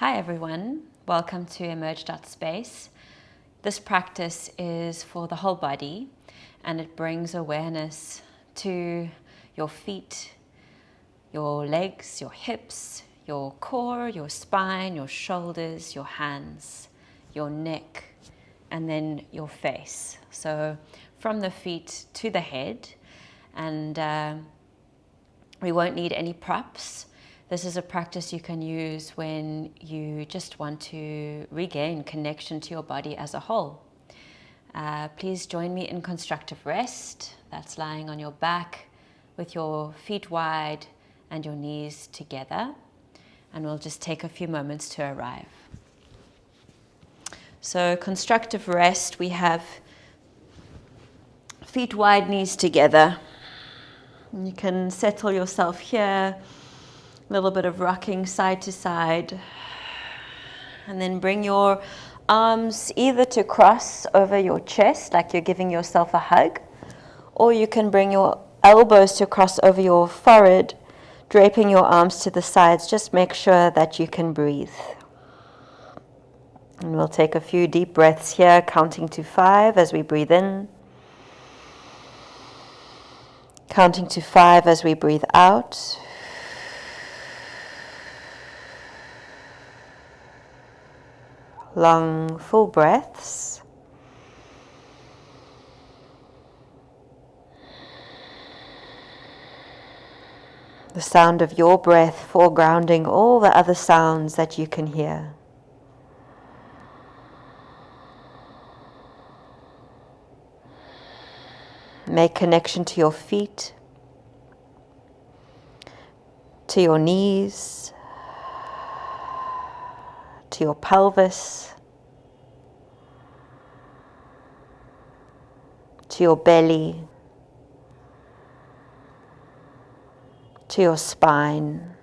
Hi everyone, welcome to Emerge.space. This practice is for the whole body and it brings awareness to your feet, your legs, your hips, your core, your spine, your shoulders, your hands, your neck, and then your face. So from the feet to the head, and we won't need any props. This is a practice you can use when you just want to regain connection to your body as a whole. Please join me in constructive rest. That's lying on your back with your feet wide and your knees together. And we'll just take a few moments to arrive. So constructive rest, we have feet wide, knees together. And you can settle yourself here. A little bit of rocking side to side, and then bring your arms either to cross over your chest like you're giving yourself a hug, or you can bring your elbows to cross over your forehead, draping your arms to the sides. Just make sure that you can breathe. And we'll take a few deep breaths here, counting to 5 as we breathe in, counting to 5 as we breathe out. Long, full breaths. The sound of your breath foregrounding all the other sounds that you can hear. Make connection to your feet, to your knees, to your pelvis, to your belly, to your spine,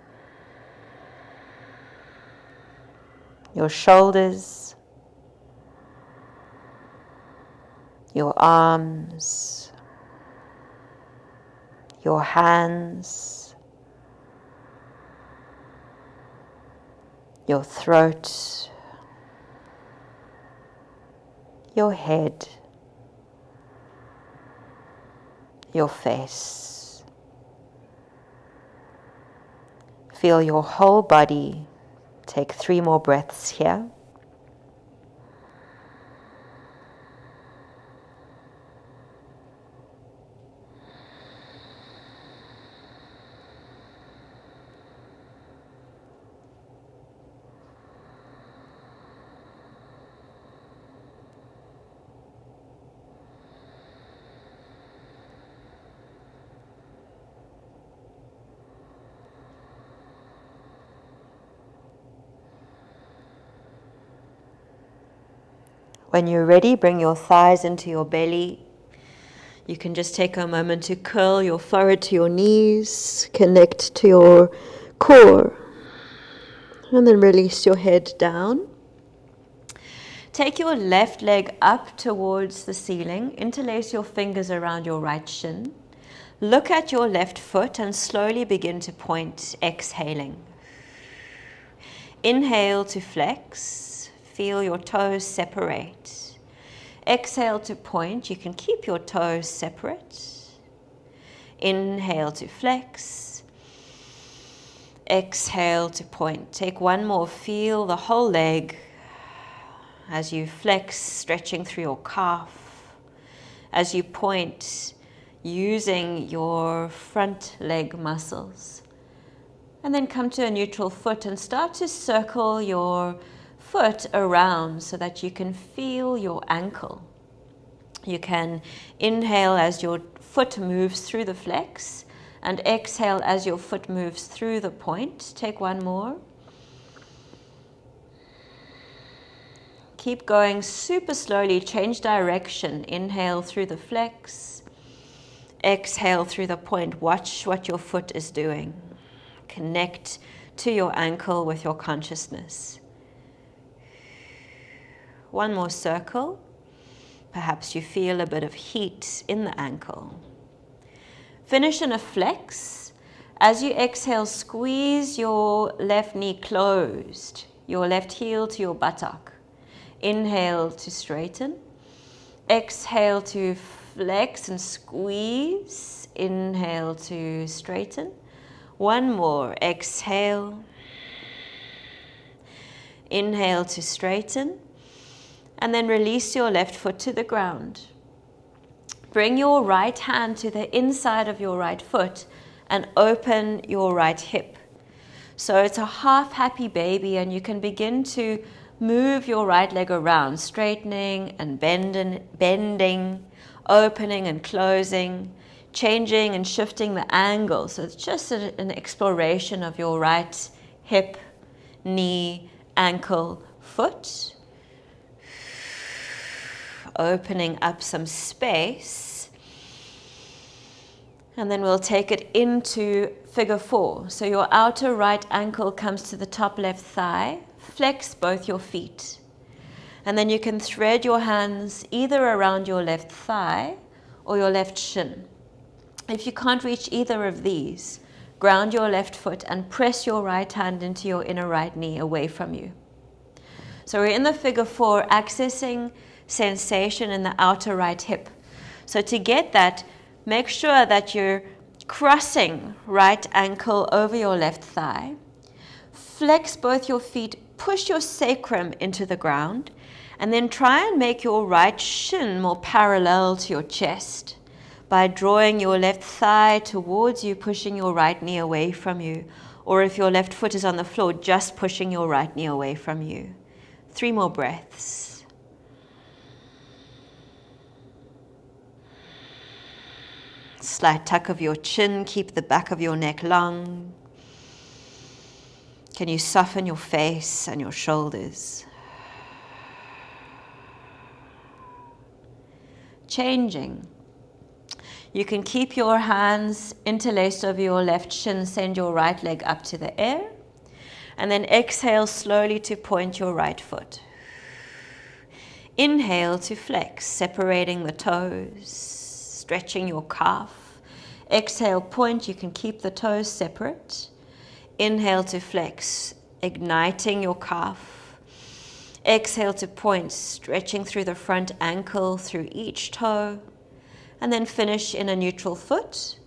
your shoulders, your arms, your hands, your throat, your head, your face. Feel your whole body. Take 3 more breaths here. When you're ready, bring your thighs into your belly. You can just take a moment to curl your forehead to your knees, connect to your core, and then release your head down. Take your left leg up towards the ceiling, interlace your fingers around your right shin. Look at your left foot and slowly begin to point, exhaling. Inhale to flex. Feel your toes separate. Exhale to point. You can keep your toes separate. Inhale to flex. Exhale to point. Take one more. Feel the whole leg as you flex, stretching through your calf. As you point, using your front leg muscles. And then come to a neutral foot and start to circle your foot around so that you can feel your ankle. You can inhale as your foot moves through the flex and exhale as your foot moves through the point. Take one more. Keep going super slowly. Change direction. Inhale through the flex. Exhale through the point. Watch what your foot is doing. Connect to your ankle with your consciousness. One more circle. Perhaps you feel a bit of heat in the ankle. Finish in a flex. As you exhale, squeeze your left knee closed. your left heel to your buttock. Inhale to straighten. Exhale to flex and squeeze. Inhale to straighten. One more. Exhale. Inhale to straighten. And then release your left foot to the ground. Bring your right hand to the inside of your right foot and open your right hip. So it's a half happy baby, and you can begin to move your right leg around, straightening and bending, opening and closing, changing and shifting the angle. So it's just an exploration of your right hip, knee, ankle, foot. Opening up some space. And then we'll take it into figure 4. So your outer right ankle comes to the top left thigh. Flex both your feet. And then you can thread your hands either around your left thigh or your left shin. If you can't reach either of these, ground your left foot and press your right hand into your inner right knee away from you. So we're in the figure 4, accessing sensation in the outer right hip. So to get that, make sure that you're crossing right ankle over your left thigh. Flex both your feet, push your sacrum into the ground, and then try and make your right shin more parallel to your chest by drawing your left thigh towards you, pushing your right knee away from you. Or if your left foot is on the floor, just pushing your right knee away from you. 3 more breaths. Slight tuck of your chin, keep the back of your neck long. Can you soften your face and your shoulders? Changing. You can keep your hands interlaced over your left shin, send your right leg up to the air, and then exhale slowly to point your right foot. Inhale to flex, separating the toes, stretching your calf. Exhale, point. You can keep the toes separate. Inhale to flex, igniting your calf. Exhale to point, stretching through the front ankle, through each toe. And then finish in a neutral foot.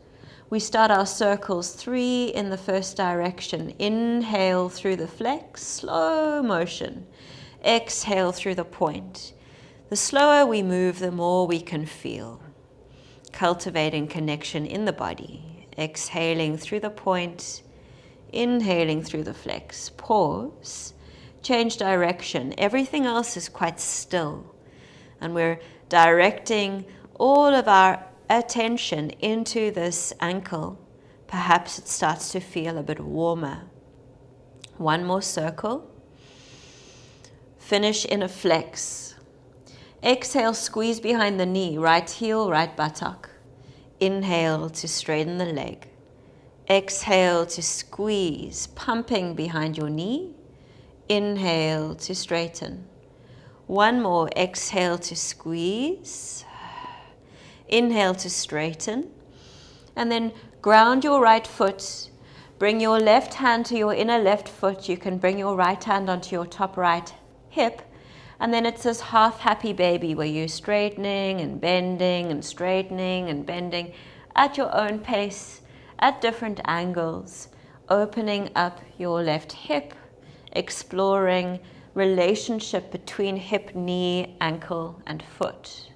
We start our circles, 3 in the first direction. Inhale through the flex, slow motion. Exhale through the point. The slower we move, the more we can feel. Cultivating connection in the body. Exhaling through the point. Inhaling through the flex. Pause. Change direction. Everything else is quite still. And we're directing all of our attention into this ankle. Perhaps it starts to feel a bit warmer. 1 more circle. Finish in a flex. Exhale, squeeze behind the knee, right heel, right buttock. Inhale to straighten the leg. Exhale to squeeze, pumping behind your knee. Inhale to straighten. 1 more, exhale to squeeze. Inhale to straighten. And then ground your right foot. Bring your left hand to your inner left foot. You can bring your right hand onto your top right hip. And then it's this half happy baby where you're straightening and bending and straightening and bending at your own pace, at different angles, opening up your left hip, exploring relationship between hip, knee, ankle, and foot.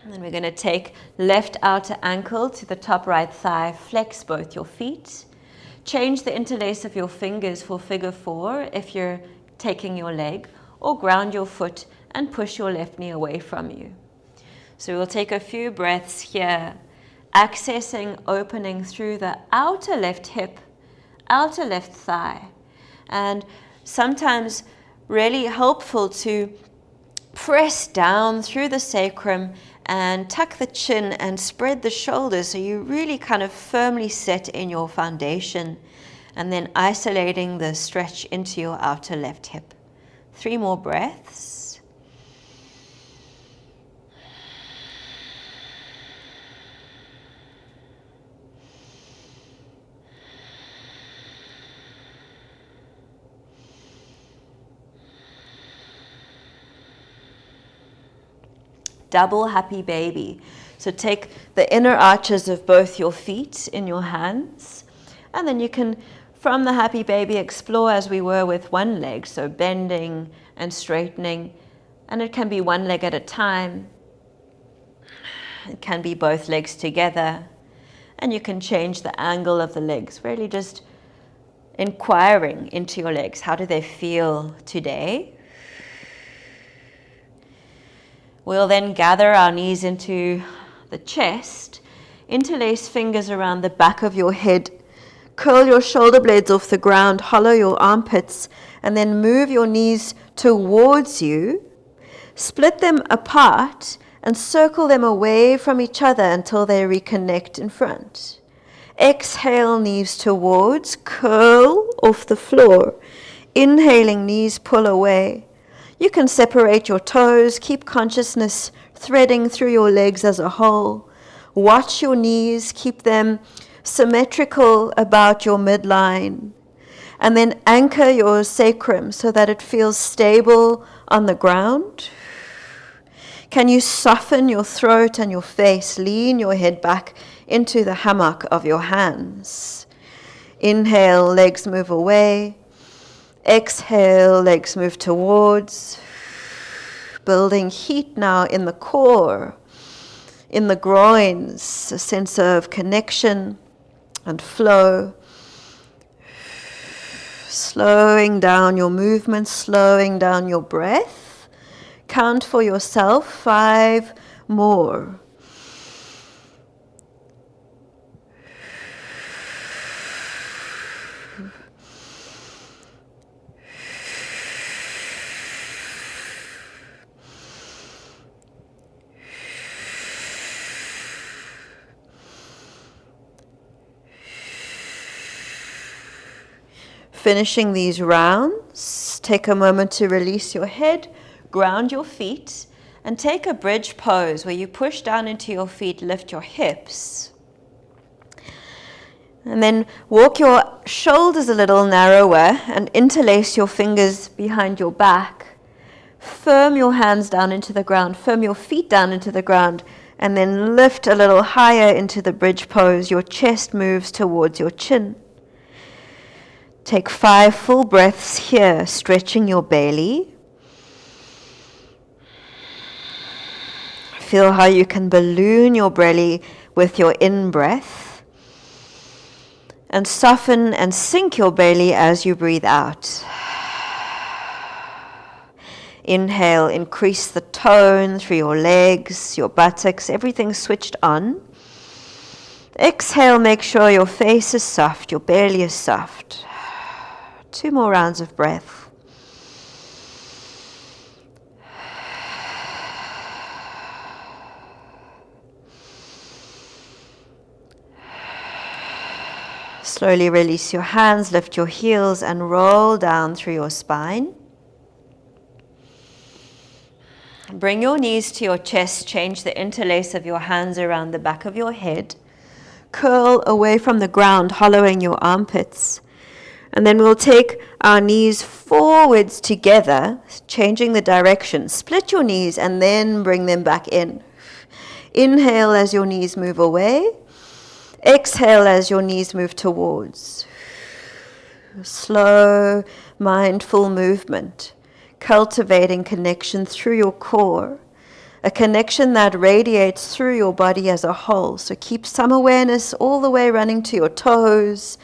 And then we're going to take left outer ankle to the top right thigh, flex both your feet. Change the interlace of your fingers for figure 4 if you're taking your leg, or ground your foot and push your left knee away from you. So we'll take a few breaths here, accessing, opening through the outer left hip, outer left thigh, and sometimes really helpful to press down through the sacrum and tuck the chin and spread the shoulders so you really kind of firmly set in your foundation, and then isolating the stretch into your outer left hip. 3 more breaths. double happy baby. So take the inner arches of both your feet in your hands, and then you can, from the happy baby, explore as we were with one leg, so bending and straightening, and it can be one leg at a time. It can be both legs together, and you can change the angle of the legs, really just inquiring into your legs. How do they feel today? We'll then gather our knees into the chest, interlace fingers around the back of your head, curl your shoulder blades off the ground, hollow your armpits, and then move your knees towards you, split them apart, and circle them away from each other until they reconnect in front. Exhale, knees towards, curl off the floor. Inhaling, knees pull away. You can separate your toes, keep consciousness threading through your legs as a whole. Watch your knees, keep them symmetrical about your midline. And then anchor your sacrum so that it feels stable on the ground. Can you soften your throat and your face? Lean your head back into the hammock of your hands. Inhale, legs move away. Exhale, legs move towards. Building heat now in the core, in the groins, a sense of connection and flow. Slowing down your movement, slowing down your breath. Count for yourself 5 more. Finishing these rounds, take a moment to release your head, ground your feet, and take a bridge pose where you push down into your feet, lift your hips. And then walk your shoulders a little narrower and interlace your fingers behind your back. Firm your hands down into the ground, firm your feet down into the ground, and then lift a little higher into the bridge pose. Your chest moves towards your chin. Take 5 full breaths here, stretching your belly. Feel how you can balloon your belly with your in-breath. And soften and sink your belly as you breathe out. Inhale, increase the tone through your legs, your buttocks, everything switched on. Exhale, make sure your face is soft, your belly is soft. 2 more rounds of breath. Slowly release your hands, lift your heels, and roll down through your spine. Bring your knees to your chest, change the interlace of your hands around the back of your head. Curl away from the ground, hollowing your armpits. And then we'll take our knees forwards together, changing the direction. Split your knees and then bring them back in. Inhale as your knees move away. Exhale as your knees move towards. Slow, mindful movement, cultivating connection through your core, a connection that radiates through your body as a whole. So keep some awareness all the way running to your toes.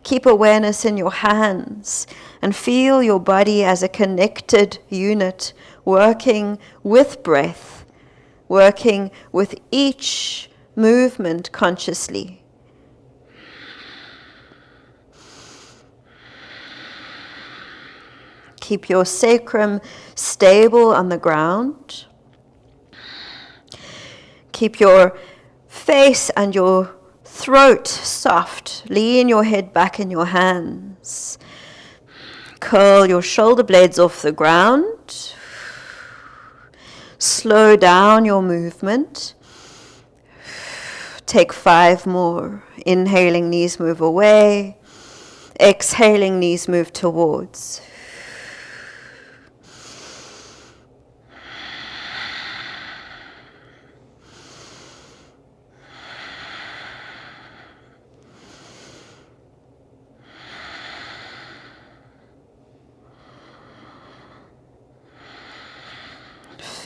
Keep awareness in your hands and feel your body as a connected unit, working with breath, working with each movement consciously. Keep your sacrum stable on the ground. Keep your face and your throat soft. Lean your head back in your hands. Curl your shoulder blades off the ground. Slow down your movement. Take 5 more. Inhaling, knees move away. Exhaling, knees move towards.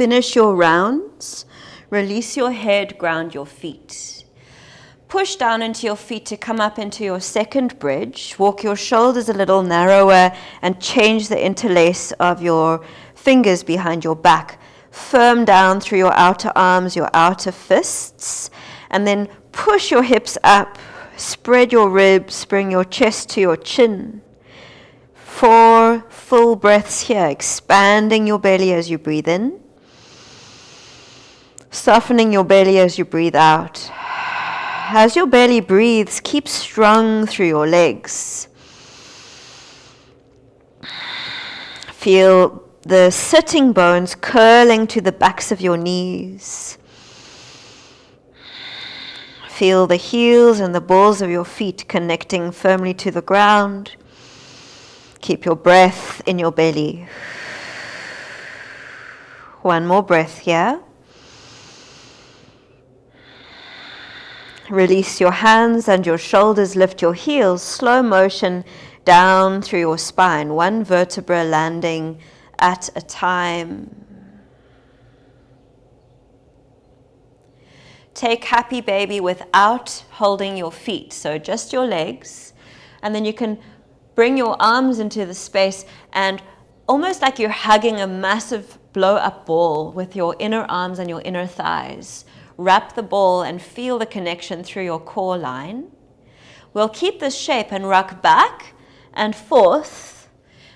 finish your rounds. Release your head, ground your feet. Push down into your feet to come up into your second bridge. Walk your shoulders a little narrower and change the interlace of your fingers behind your back. Firm down through your outer arms, your outer fists, and then push your hips up. Spread your ribs, bring your chest to your chin. 4 full breaths here, expanding your belly as you breathe in. Softening your belly as you breathe out. As your belly breathes, keep strong through your legs. Feel the sitting bones curling to the backs of your knees. Feel the heels and the balls of your feet connecting firmly to the ground. Keep your breath in your belly. 1 more breath here. Release your hands and your shoulders, lift your heels, slow motion down through your spine, 1 vertebra landing at a time. Take happy baby without holding your feet, so just your legs, and then you can bring your arms into the space and almost like you're hugging a massive blow-up ball with your inner arms and your inner thighs. Wrap the ball and feel the connection through your core line. We'll keep this shape and rock back and forth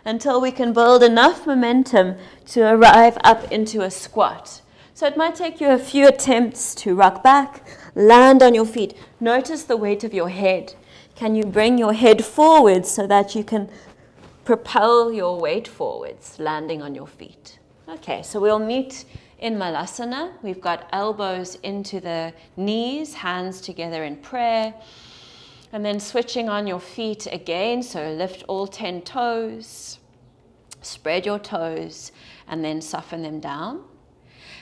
until we can build enough momentum to arrive up into a squat. So it might take you a few attempts to rock back, land on your feet. Notice the weight of your head. Can you bring your head forwards so that you can propel your weight forwards, landing on your feet? Okay, so we'll meet in Malasana. We've got elbows into the knees, hands together in prayer. And then switching on your feet again, so lift all 10 toes, spread your toes, and then soften them down.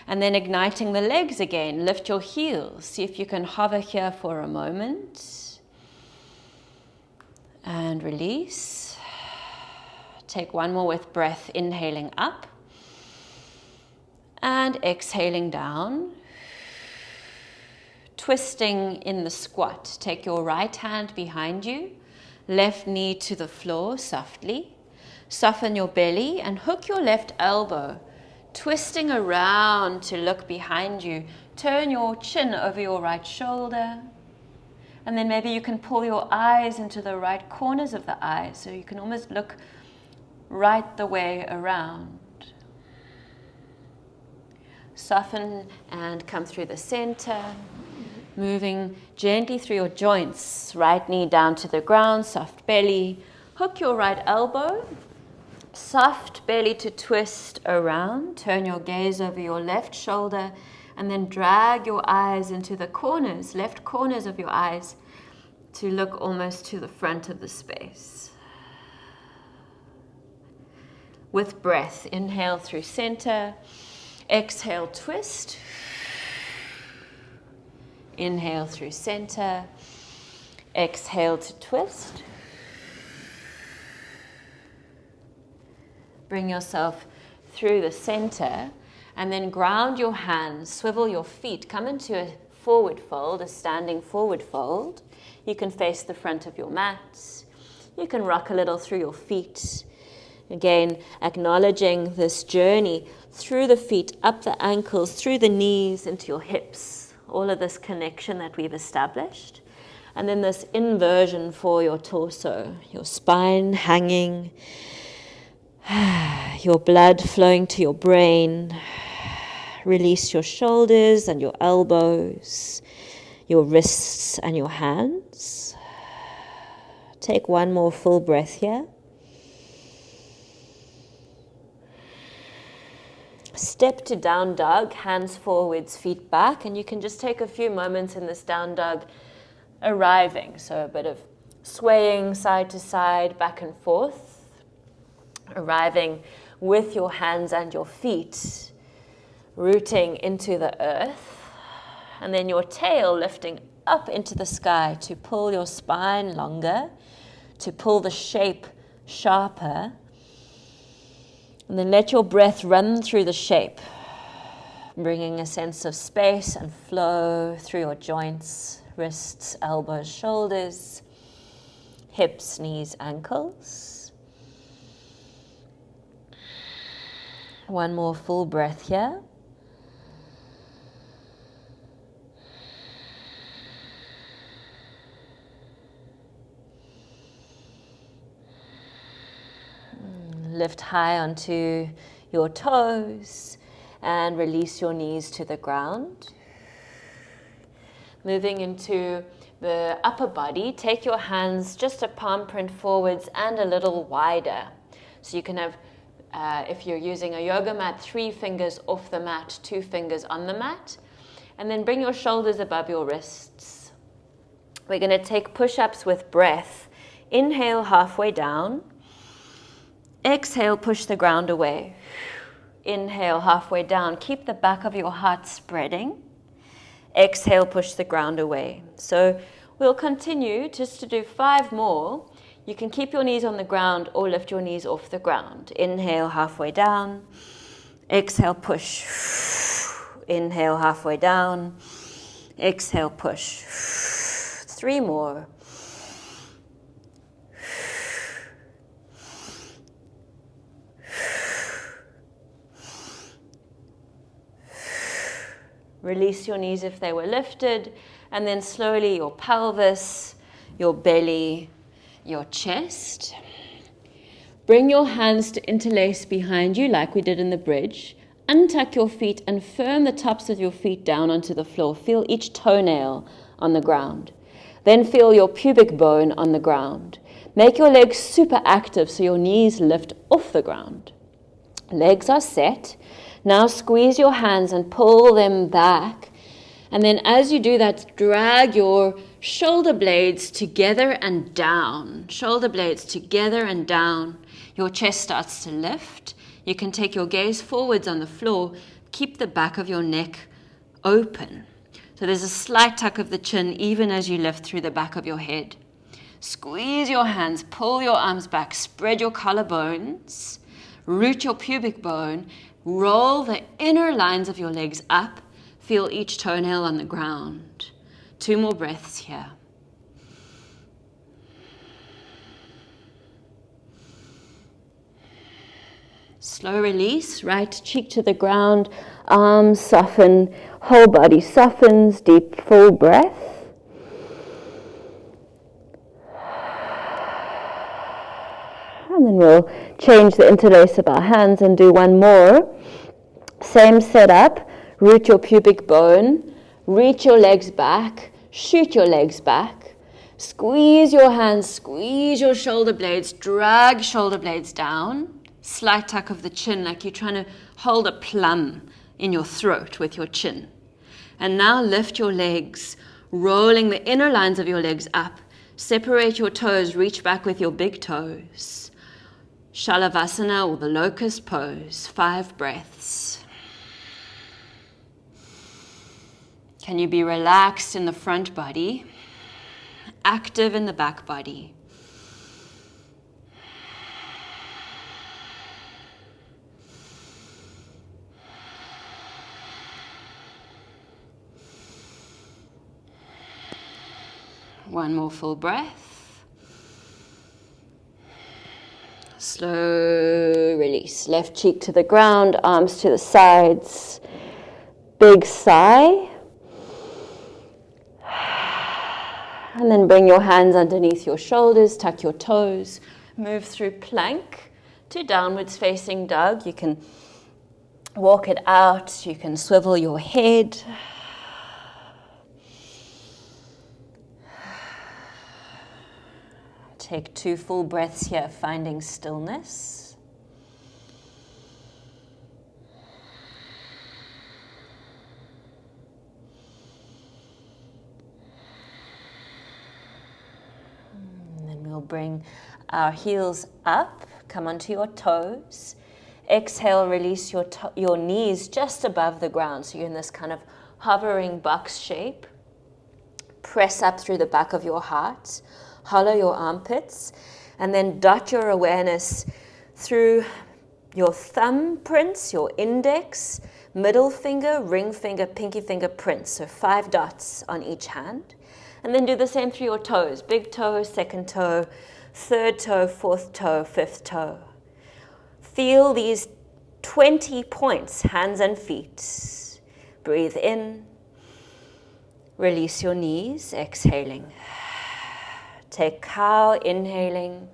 And then igniting the legs again, lift your heels. See if you can hover here for a moment. And release. Take 1 more with breath, inhaling up. And exhaling down. Twisting in the squat. Take your right hand behind you, left knee to the floor softly. Soften your belly and hook your left elbow, twisting around to look behind you. Turn your chin over your right shoulder. And then maybe you can pull your eyes into the right corners of the eyes so you can almost look right the way around. Soften and come through the center, moving gently through your joints. Right knee down to the ground, soft belly. Hook your right elbow, soft belly to twist around. Turn your gaze over your left shoulder and then drag your eyes into the corners, left corners of your eyes to look almost to the front of the space. With breath, inhale through center. Exhale, twist. Inhale through center. Exhale to twist. Bring yourself through the center and then ground your hands, swivel your feet, come into a forward fold, a standing forward fold. You can face the front of your mat. You can rock a little through your feet. Again, acknowledging this journey through the feet, up the ankles, through the knees, into your hips. All of this connection that we've established. And then this inversion for your torso, your spine hanging, your blood flowing to your brain. Release your shoulders and your elbows, your wrists and your hands. Take 1 more full breath here. Step to down dog, hands forwards, feet back, and you can just take a few moments in this down dog arriving. So a bit of swaying side to side, back and forth, arriving with your hands and your feet, rooting into the earth, and then your tail lifting up into the sky to pull your spine longer, to pull the shape sharper. And then let your breath run through the shape. Bringing a sense of space and flow through your joints, wrists, elbows, shoulders, hips, knees, ankles. One more full breath here. Lift high onto your toes and release your knees to the ground. Moving into the upper body, take your hands just a palm print forwards and a little wider. So you can have, if you're using a yoga mat, 3 fingers off the mat, 2 fingers on the mat. And then bring your shoulders above your wrists. We're going to take push-ups with breath. Inhale halfway down. Exhale, push the ground away. Inhale halfway down. Keep the back of your heart spreading. Exhale, push the ground away. So we'll continue just to do 5 more. You can keep your knees on the ground or lift your knees off the ground. Inhale halfway down. Exhale, push. Inhale halfway down. Exhale, push. 3 more. Release your knees if they were lifted, and then slowly your pelvis, your belly, your chest. Bring your hands to interlace behind you like we did in the bridge. Untuck your feet and firm the tops of your feet down onto the floor. Feel each toenail on the ground. Then feel your pubic bone on the ground. Make your legs super active so your knees lift off the ground. Legs are set. Now squeeze your hands and pull them back. And then as you do that, drag your shoulder blades together and down. Shoulder blades together and down. Your chest starts to lift. You can take your gaze forwards on the floor. Keep the back of your neck open. So there's a slight tuck of the chin even as you lift through the back of your head. Squeeze your hands, pull your arms back, spread your collarbones, root your pubic bone. Roll the inner lines of your legs up. Feel each toenail on the ground. 2 more breaths here. Slow release, right cheek to the ground, arms soften, whole body softens, deep full breath. And then we'll change the interlace of our hands and do 1 more. Same setup, root your pubic bone, reach your legs back, shoot your legs back, squeeze your hands, squeeze your shoulder blades, drag shoulder blades down, slight tuck of the chin like you're trying to hold a plum in your throat with your chin. And now lift your legs, rolling the inner lines of your legs up, separate your toes, reach back with your big toes. Shavasana or the locust pose, 5 breaths. Can you be relaxed in the front body, active in the back body? One more full breath. Slow release. Left cheek to the ground, arms to the sides. Big sigh. And then bring your hands underneath your shoulders, tuck your toes, move through plank to downwards facing dog. You can walk it out, you can swivel your head. Take 2 full breaths here, finding stillness. And then we'll bring our heels up, come onto your toes. Exhale, release your knees just above the ground. So you're in this kind of hovering box shape. Press up through the back of your heart. Hollow your armpits, and then dot your awareness through your thumb prints, your index, middle finger, ring finger, pinky finger prints. So 5 dots on each hand. And then do the same through your toes. Big toe, second toe, third toe, fourth toe, fifth toe. Feel these 20 points, hands and feet. Breathe in. Release your knees, exhaling. Take cow, inhaling.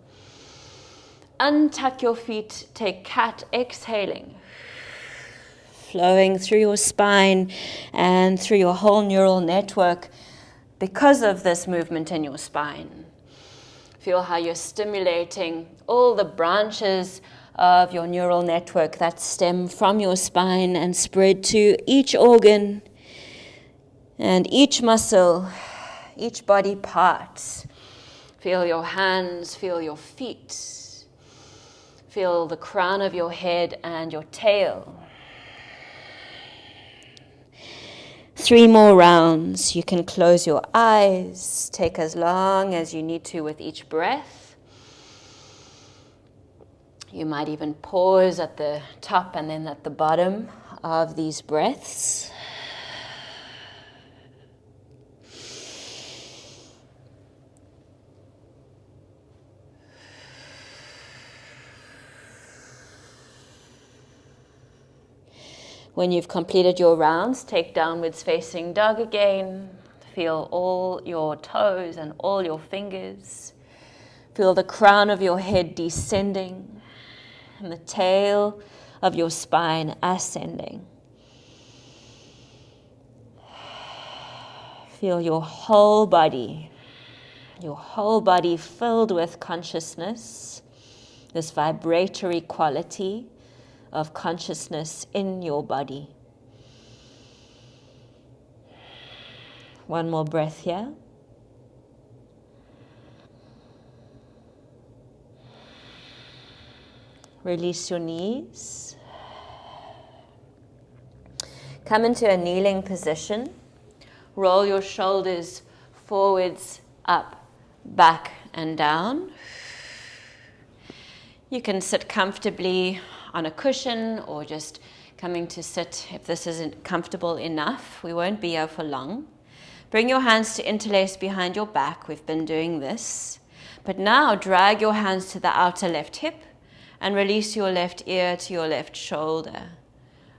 Untuck your feet, take cat, exhaling. Flowing through your spine and through your whole neural network because of this movement in your spine. Feel how you're stimulating all the branches of your neural network that stem from your spine and spread to each organ and each muscle, each body part. Feel your hands, feel your feet. Feel the crown of your head and your tail. 3 more rounds. You can close your eyes. Take as long as you need to with each breath. You might even pause at the top and then at the bottom of these breaths. When you've completed your rounds, take downwards facing dog again. Feel all your toes and all your fingers. Feel the crown of your head descending and the tail of your spine ascending. Feel your whole body filled with consciousness, this vibratory quality of consciousness in your body. One more breath here. Release your knees. Come into a kneeling position. Roll your shoulders forwards, up, back, and down. You can sit comfortably on a cushion or just coming to sit if this isn't comfortable enough. We won't be here for long. Bring your hands to interlace behind your back. We've been doing this. But now drag your hands to the outer left hip and release your left ear to your left shoulder.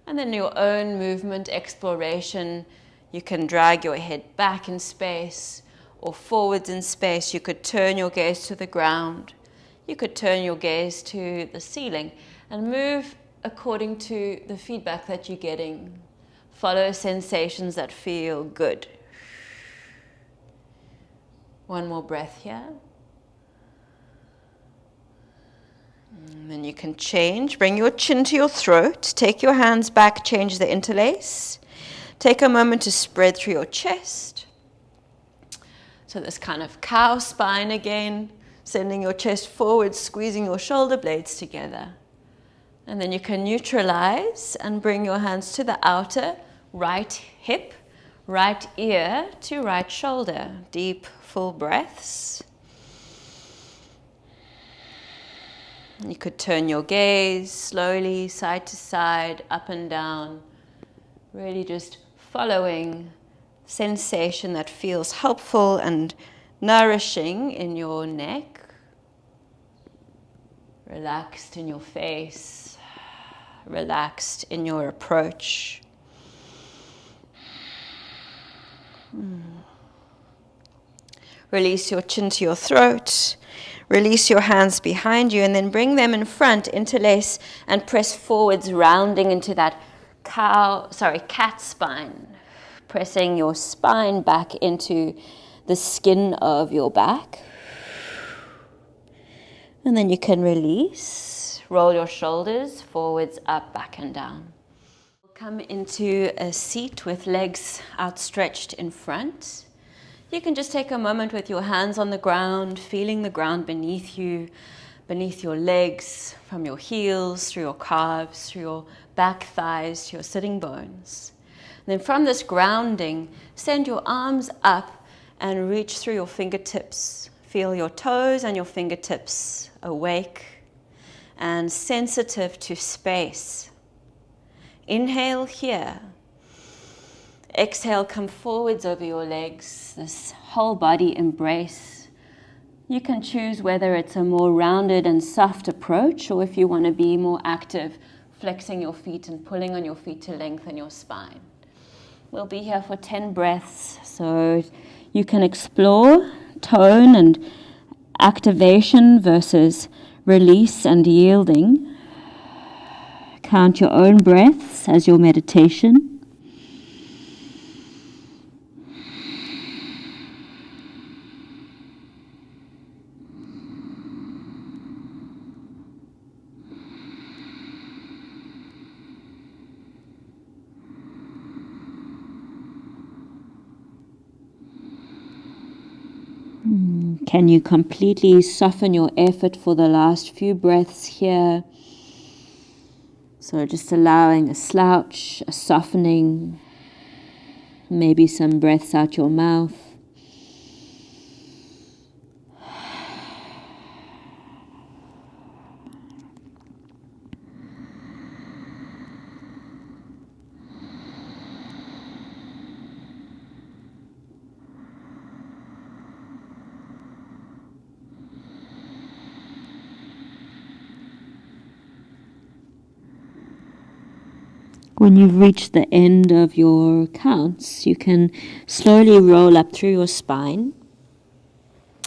And then your own movement exploration, you can drag your head back in space or forwards in space. You could turn your gaze to the ground. You could turn your gaze to the ceiling and move according to the feedback that you're getting. Follow sensations that feel good. One more breath here. And then you can change. Bring your chin to your throat. Take your hands back, change the interlace. Take a moment to spread through your chest. So this kind of cow spine again, sending your chest forward, squeezing your shoulder blades together. And then you can neutralize and bring your hands to the outer right hip, right ear to right shoulder. Deep, full breaths. You could turn your gaze slowly, side to side, up and down. Really just following sensation that feels helpful and nourishing in your neck. Relaxed in your face. Relaxed in your approach. Release your chin to your throat. Release your hands behind you and then bring them in front, interlace and press forwards, rounding into that cat spine. Pressing your spine back into the skin of your back. And then you can release. Roll your shoulders forwards, up, back and down. Come into a seat with legs outstretched in front. You can just take a moment with your hands on the ground, feeling the ground beneath you, beneath your legs, from your heels, through your calves, through your back thighs, to your sitting bones. And then from this grounding, send your arms up and reach through your fingertips. Feel your toes and your fingertips awake and sensitive to space. Inhale here. Exhale, come forwards over your legs, this whole body embrace. You can choose whether it's a more rounded and soft approach, or if you want to be more active, flexing your feet and pulling on your feet to lengthen your spine. We'll be here for 10 breaths, so you can explore tone and activation versus release and yielding. Count your own breaths as your meditation. Can you completely soften your effort for the last few breaths here? So just allowing a slouch, a softening, maybe some breaths out your mouth. When you've reached the end of your counts, you can slowly roll up through your spine.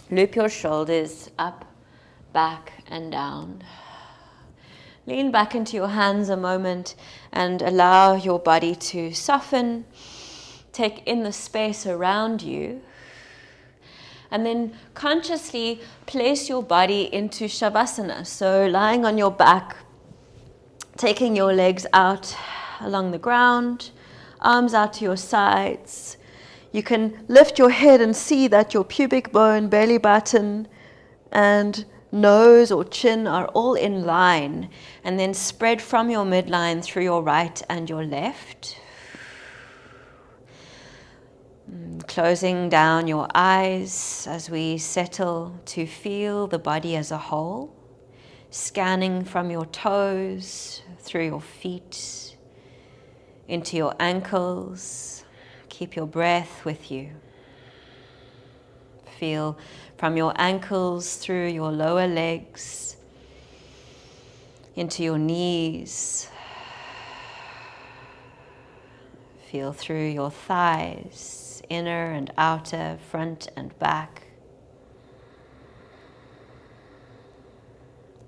Loop your shoulders up, back, and down. Lean back into your hands a moment and allow your body to soften. Take in the space around you. And then consciously place your body into Shavasana. So lying on your back, taking your legs out along the ground, arms out to your sides. You can lift your head and see that your pubic bone, belly button, and nose or chin are all in line, and then spread from your midline through your right and your left. Closing down your eyes as we settle to feel the body as a whole, scanning from your toes, through your feet, into your ankles. Keep your breath with you. Feel from your ankles through your lower legs, into your knees. Feel through your thighs, inner and outer, front and back.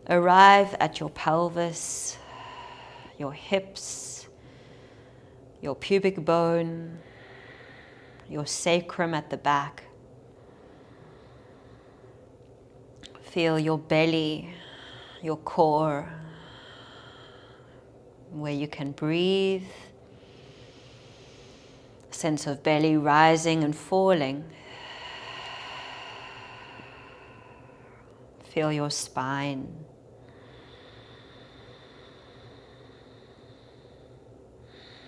Arrive at your pelvis, your hips, your pubic bone, your sacrum at the back. Feel your belly, your core, where you can breathe. Sense of belly rising and falling. Feel your spine.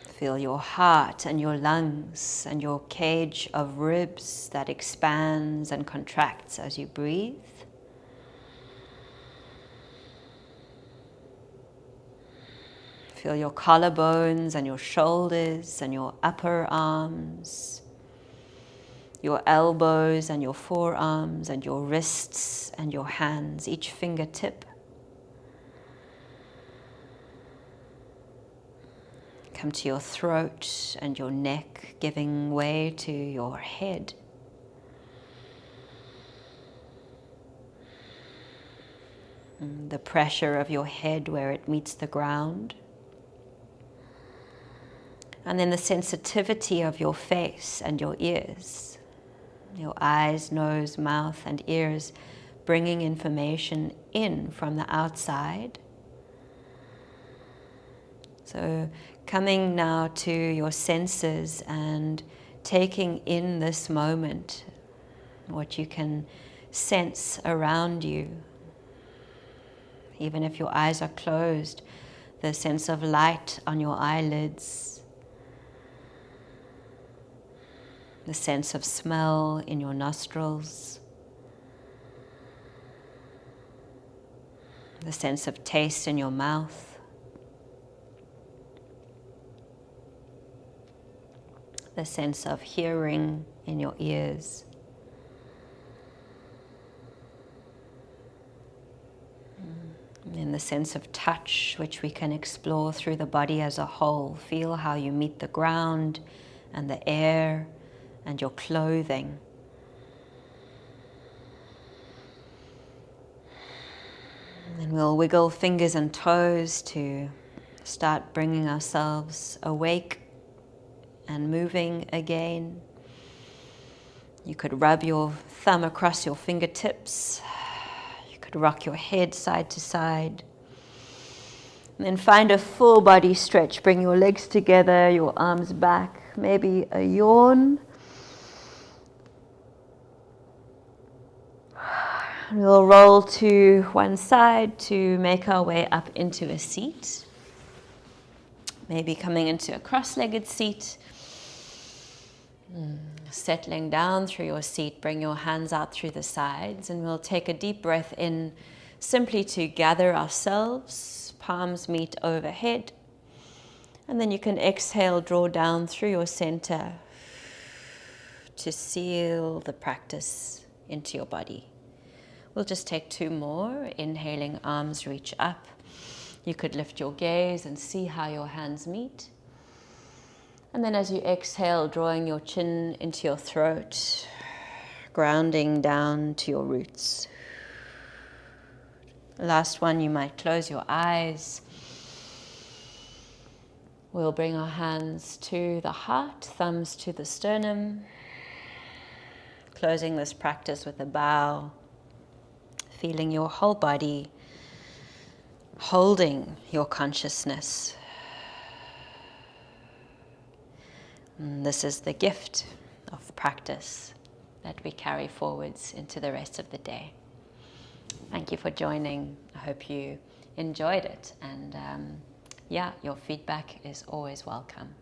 Feel your heart and your lungs and your cage of ribs that expands and contracts as you breathe. Feel your collarbones and your shoulders and your upper arms, your elbows and your forearms and your wrists and your hands, each fingertip. Come to your throat and your neck, giving way to your head. And the pressure of your head where it meets the ground. And then the sensitivity of your face and your ears. Your eyes, nose, mouth, and ears bringing information in from the outside. So coming now to your senses and taking in this moment, what you can sense around you. Even if your eyes are closed, the sense of light on your eyelids, the sense of smell in your nostrils, the sense of taste in your mouth. the sense of hearing in your ears. And then the sense of touch, which we can explore through the body as a whole. Feel how you meet the ground and the air and your clothing. And then we'll wiggle fingers and toes to start bringing ourselves awake and moving again. You could rub your thumb across your fingertips. You could rock your head side to side. And then find a full body stretch. Bring your legs together, your arms back, maybe a yawn. And we'll roll to one side to make our way up into a seat. Maybe coming into a cross-legged seat. Settling down through your seat, bring your hands out through the sides, and we'll take a deep breath in simply to gather ourselves. Palms meet overhead. And then you can exhale, draw down through your center to seal the practice into your body. We'll just take 2 more. Inhaling, arms reach up. You could lift your gaze and see how your hands meet. And then as you exhale, drawing your chin into your throat, grounding down to your roots. Last one, you might close your eyes. We'll bring our hands to the heart, thumbs to the sternum. Closing this practice with a bow. Feeling your whole body, holding your consciousness. And this is the gift of practice that we carry forwards into the rest of the day. Thank you for joining. I hope you enjoyed it. And your feedback is always welcome.